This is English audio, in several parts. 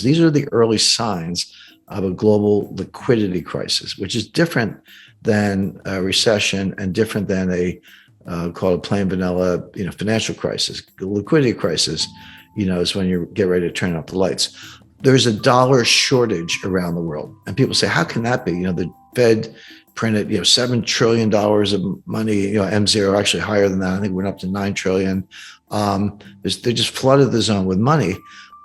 These are the early signs of a global liquidity crisis, which is different than a recession and different than a called a plain vanilla, financial crisis. The liquidity crisis, is when you get ready to turn off the lights. There's a dollar shortage around the world, and people say, "How can that be?" The Fed printed, $7 trillion of money. M0 actually higher than that. I think it went up to 9 trillion. They just flooded the zone with money,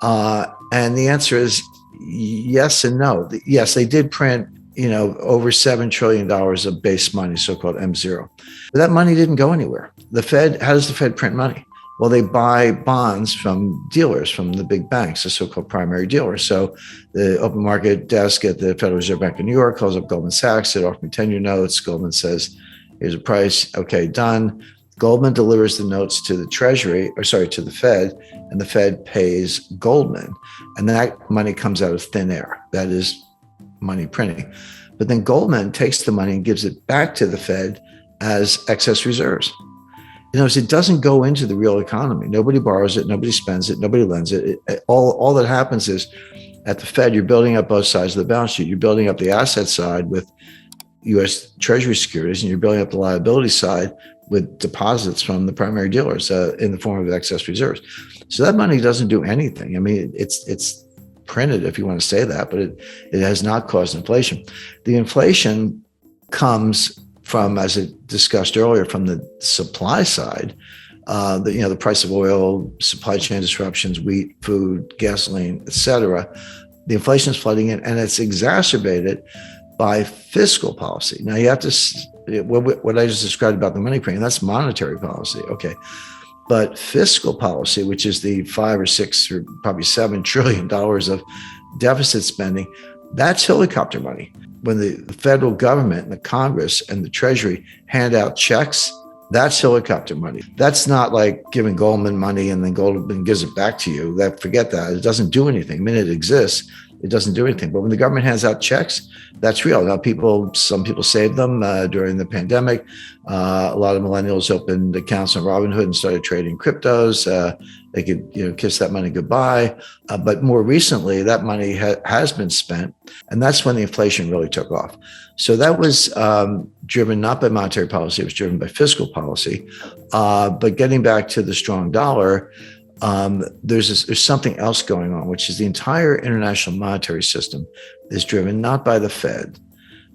and the answer is yes and no. Yes, they did print over $7 trillion of base money, so-called M0. But that money didn't go anywhere. The Fed, how does the Fed print money? Well, they buy bonds from dealers, from the big banks, the so-called primary dealers. So the open market desk at the Federal Reserve Bank of New York calls up Goldman Sachs, they offer me 10-year notes. Goldman says, here's a price. Okay, done. Goldman delivers the notes to the to the Fed, and the Fed pays Goldman. And that money comes out of thin air. That is money printing. But then Goldman takes the money and gives it back to the Fed as excess reserves. It doesn't go into the real economy. Nobody borrows it, nobody spends it, nobody lends it. All that happens is at the Fed, you're building up both sides of the balance sheet. You're building up the asset side with U.S. Treasury securities, and you're building up the liability side with deposits from the primary dealers in the form of excess reserves. So that money doesn't do anything. I mean, it's printed, if you want to say that, but it has not caused inflation. The inflation comes from, as I discussed earlier, from the supply side, the price of oil, supply chain disruptions, wheat, food, gasoline, et cetera. The inflation is flooding in, and it's exacerbated by fiscal policy. Now, you have to, what I just described about the money printing, that's monetary policy. Okay. But fiscal policy, which is the 5 or 6 or probably $7 trillion of deficit spending, that's helicopter money. When the federal government and the Congress and the Treasury hand out checks, that's helicopter money. That's not like giving Goldman money and then Goldman gives it back to you. Forget that. It doesn't do anything. I mean, it exists. It doesn't do anything. But when the government hands out checks, that's real. Now, some people saved them during the pandemic. A lot of millennials opened accounts on Robinhood and started trading cryptos. They could, kiss that money goodbye. But more recently, that money has been spent, and that's when the inflation really took off. So that was driven not by monetary policy; it was driven by fiscal policy. But getting back to the strong dollar, there's something else going on, which is the entire international monetary system is driven not by the Fed,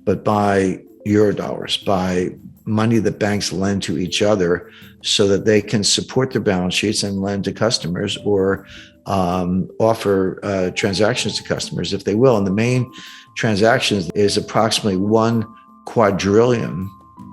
but by Eurodollars, by money that banks lend to each other so that they can support their balance sheets and lend to customers or offer transactions to customers if they will. And the main transactions is approximately $1 quadrillion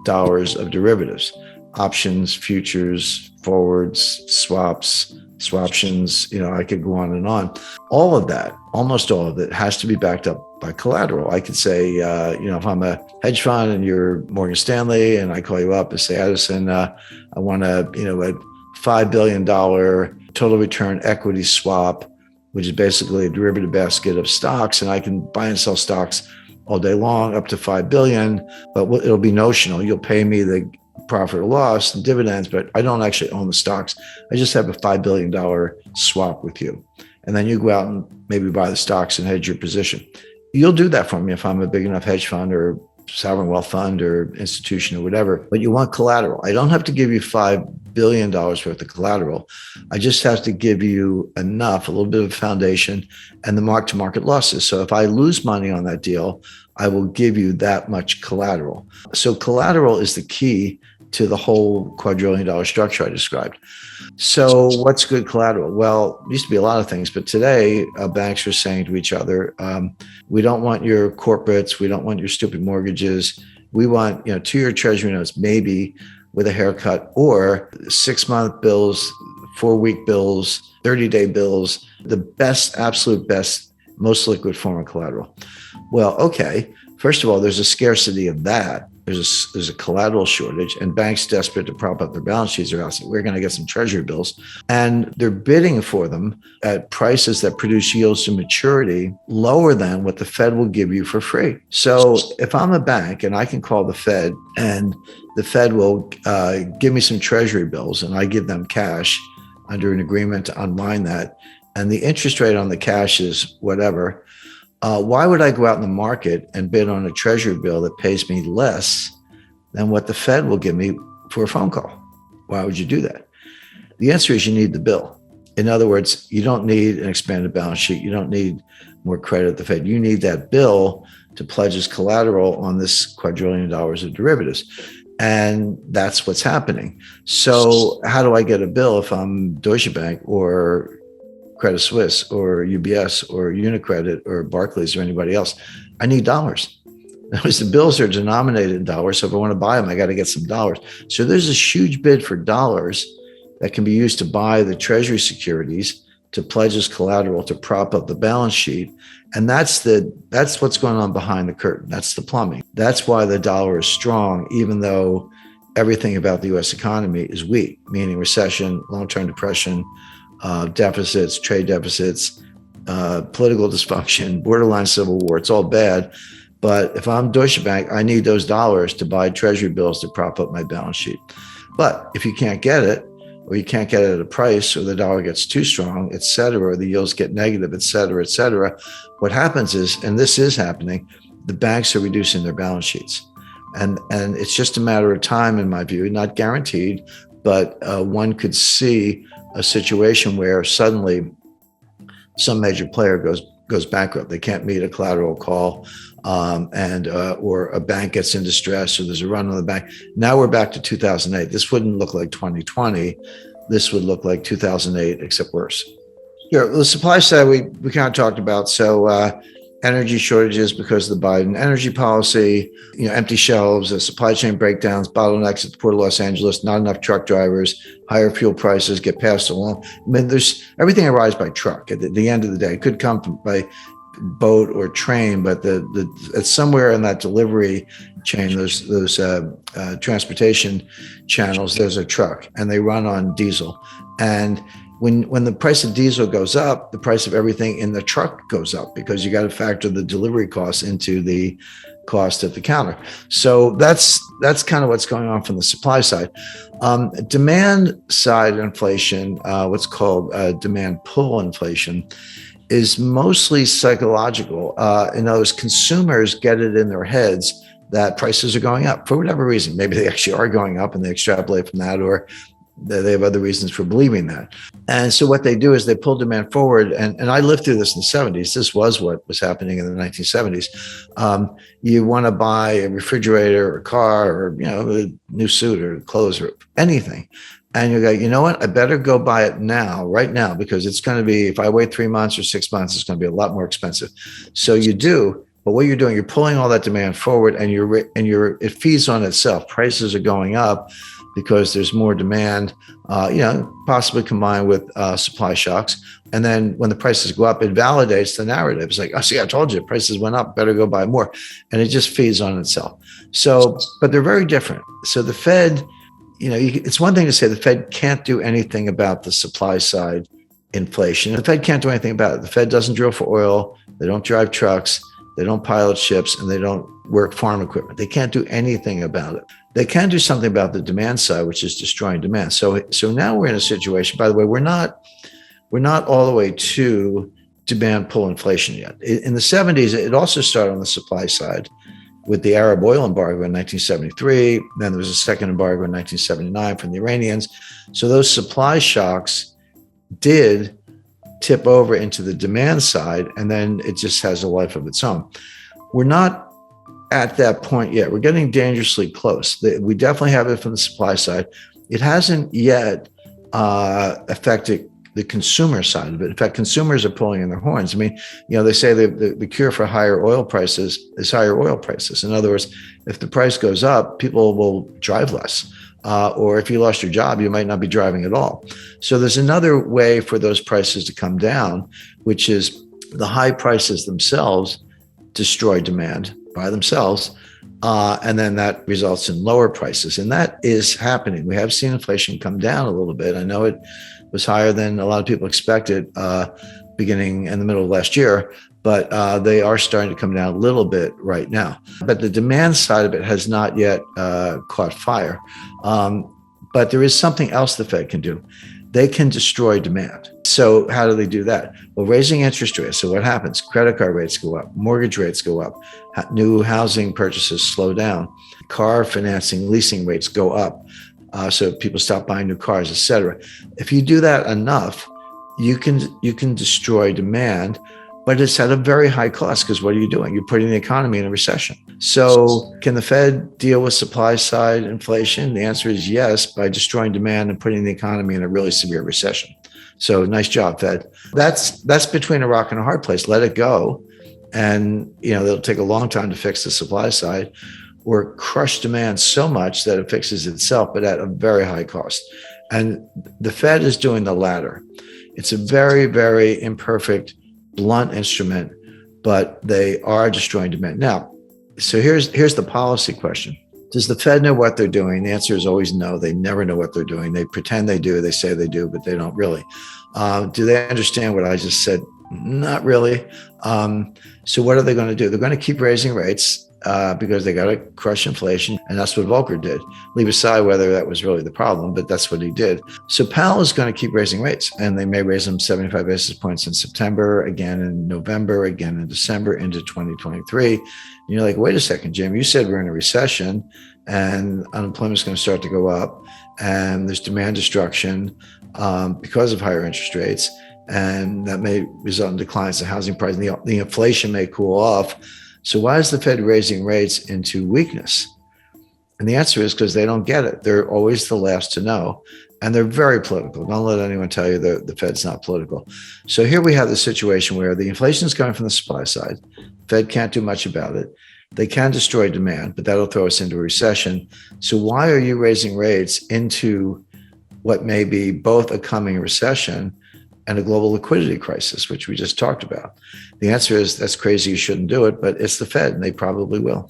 of derivatives, options, futures, forwards, swaps, swaptions, I could go on and on. All of that, almost all of it, has to be backed up by collateral. I could say, if I'm a hedge fund and you're Morgan Stanley and I call you up and say, Edison, I want a $5 billion total return equity swap, which is basically a derivative basket of stocks, and I can buy and sell stocks all day long up to 5 billion, but it'll be notional. You'll pay me the profit or loss and dividends, but I don't actually own the stocks. I just have a $5 billion swap with you. And then you go out and maybe buy the stocks and hedge your position. You'll do that for me if I'm a big enough hedge fund or sovereign wealth fund or institution or whatever, but you want collateral. I don't have to give you $5 billion worth of collateral. I just have to give you enough, a little bit of foundation and the mark-to-market losses. So if I lose money on that deal, I will give you that much collateral. So collateral is the key to the whole quadrillion-dollar structure I described. So what's good collateral? Well, it used to be a lot of things, but today banks are saying to each other, we don't want your corporates, we don't want your stupid mortgages. We want 2-year treasury notes, maybe with a haircut, or 6-month bills, 4-week bills, 30-day bills, the best, absolute best, most liquid form of collateral. Well, okay. First of all, there's a scarcity of that. There's a collateral shortage, and banks desperate to prop up their balance sheets are asking, we're going to get some treasury bills, and they're bidding for them at prices that produce yields to maturity lower than what the Fed will give you for free. So if I'm a bank and I can call the Fed and the Fed will give me some treasury bills and I give them cash under an agreement to unwind that, and the interest rate on the cash is whatever, why would I go out in the market and bid on a treasury bill that pays me less than what the Fed will give me for a phone call? Why would you do that? The answer is you need the bill. In other words, you don't need an expanded balance sheet. You don't need more credit at the Fed. You need that bill to pledge as collateral on this quadrillion dollars of derivatives. And that's what's happening. So how do I get a bill if I'm Deutsche Bank or Credit Suisse or UBS or Unicredit or Barclays or anybody else? I need dollars. Because the bills are denominated in dollars. So if I want to buy them, I got to get some dollars. So there's this huge bid for dollars that can be used to buy the treasury securities, to pledge as collateral, to prop up the balance sheet. And that's what's going on behind the curtain. That's the plumbing. That's why the dollar is strong, even though everything about the US economy is weak, meaning recession, long-term depression, deficits, trade deficits, political dysfunction, borderline civil war. It's all bad. But if I'm Deutsche Bank, I need those dollars to buy treasury bills to prop up my balance sheet. But if you can't get it, or you can't get it at a price, or the dollar gets too strong, et cetera, or the yields get negative, et cetera, what happens is, and this is happening, the banks are reducing their balance sheets. And it's just a matter of time, in my view, not guaranteed, but one could see a situation where suddenly some major player goes bankrupt. They can't meet a collateral call, or a bank gets in distress, or there's a run on the bank. Now we're back to 2008. This wouldn't look like 2020. This would look like 2008, except worse. Sure. The supply side we kind of talked about. So energy shortages because of the Biden energy policy, empty shelves, supply chain breakdowns, bottlenecks at the Port of Los Angeles, not enough truck drivers, higher fuel prices get passed along. I mean, there's everything arrives by truck at the end of the day. It could come by boat or train, but it's somewhere in that delivery chain, those transportation channels, there's a truck, and they run on diesel. And when the price of diesel goes up, the price of everything in the truck goes up, because you got to factor the delivery costs into the cost at the counter. So that's kind of what's going on from the supply side. Demand side inflation, what's called demand pull inflation, is mostly psychological. In other words, consumers get it in their heads that prices are going up for whatever reason. Maybe they actually are going up and they extrapolate from that, or they have other reasons for believing that. And so what they do is they pull demand forward. And I lived through this in the 70s. This was what was happening in the 1970s. You want to buy a refrigerator or a car, or a new suit or clothes or anything. And you go, you know what? I better go buy it now, right now, because it's going to be, if I wait 3 months or 6 months, it's going to be a lot more expensive. So you do, but what you're doing, you're pulling all that demand forward, and it feeds on itself. Prices are going up because there's more demand, possibly combined with supply shocks. And then when the prices go up, it validates the narrative. It's like, oh, see, I told you, prices went up, better go buy more. And it just feeds on itself. So, but they're very different. So the Fed, it's one thing to say the Fed can't do anything about the supply side inflation. The Fed can't do anything about it. The Fed doesn't drill for oil. They don't drive trucks. They don't pilot ships, and they don't work farm equipment. They can't do anything about it. They can do something about the demand side, which is destroying demand. So now we're in a situation, by the way, we're not all the way to demand pull inflation yet. In the 70s, it also started on the supply side with the Arab oil embargo in 1973. Then there was a second embargo in 1979 from the Iranians. So those supply shocks did tip over into the demand side, and then it just has a life of its own. We're not at that point yet. We're getting dangerously close. We definitely have it from the supply side. It hasn't yet affected the consumer side of it. In fact, consumers are pulling in their horns. I mean, they say the cure for higher oil prices is higher oil prices. In other words, if the price goes up, people will drive less. Or if you lost your job, you might not be driving at all. So there's another way for those prices to come down, which is the high prices themselves destroy demand by themselves. And then that results in lower prices. And that is happening. We have seen inflation come down a little bit. I know it was higher than a lot of people expected beginning in the middle of last year, but they are starting to come down a little bit right now. But the demand side of it has not yet caught fire. But there is something else the Fed can do. they can destroy demand. So how do they do that? Well, raising interest rates. So what happens? Credit card rates go up, mortgage rates go up, new housing purchases slow down, car financing, leasing rates go up. So people stop buying new cars, et cetera. If you do that enough, you can destroy demand, but it's at a very high cost, because what are you doing? You're putting the economy in a recession. So can the Fed deal with supply side inflation? The answer is yes, by destroying demand and putting the economy in a really severe recession. So nice job, Fed. That's between a rock and a hard place. Let it go. And it'll take a long time to fix the supply side, or crush demand so much that it fixes itself, but at a very high cost. And the Fed is doing the latter. It's a very, very imperfect, blunt instrument, but they are destroying demand. Now, so here's the policy question. Does the Fed know what they're doing? The answer is always no. They never know what they're doing. They pretend they do. They say they do, but they don't really. Do they understand what I just said? Not really. So what are they going to do? They're going to keep raising rates because they got to crush inflation. And that's what Volcker did. Leave aside whether that was really the problem, but that's what he did. So Powell is going to keep raising rates, and they may raise them 75 basis points in September, again in November, again in December, into 2023. And you're like, wait a second, Jim, you said we're in a recession and unemployment is going to start to go up, and there's demand destruction because of higher interest rates, and that may result in declines in housing prices. The inflation may cool off. So why is the Fed raising rates into weakness? And the answer is because they don't get it. They're always the last to know. And they're very political. Don't let anyone tell you the Fed's not political. So here we have the situation where the inflation is coming from the supply side. Fed can't do much about it. They can destroy demand, but that'll throw us into a recession. So why are you raising rates into what may be both a coming recession and a global liquidity crisis, which we just talked about? The answer is that's crazy. You shouldn't do it, but it's the Fed, and they probably will.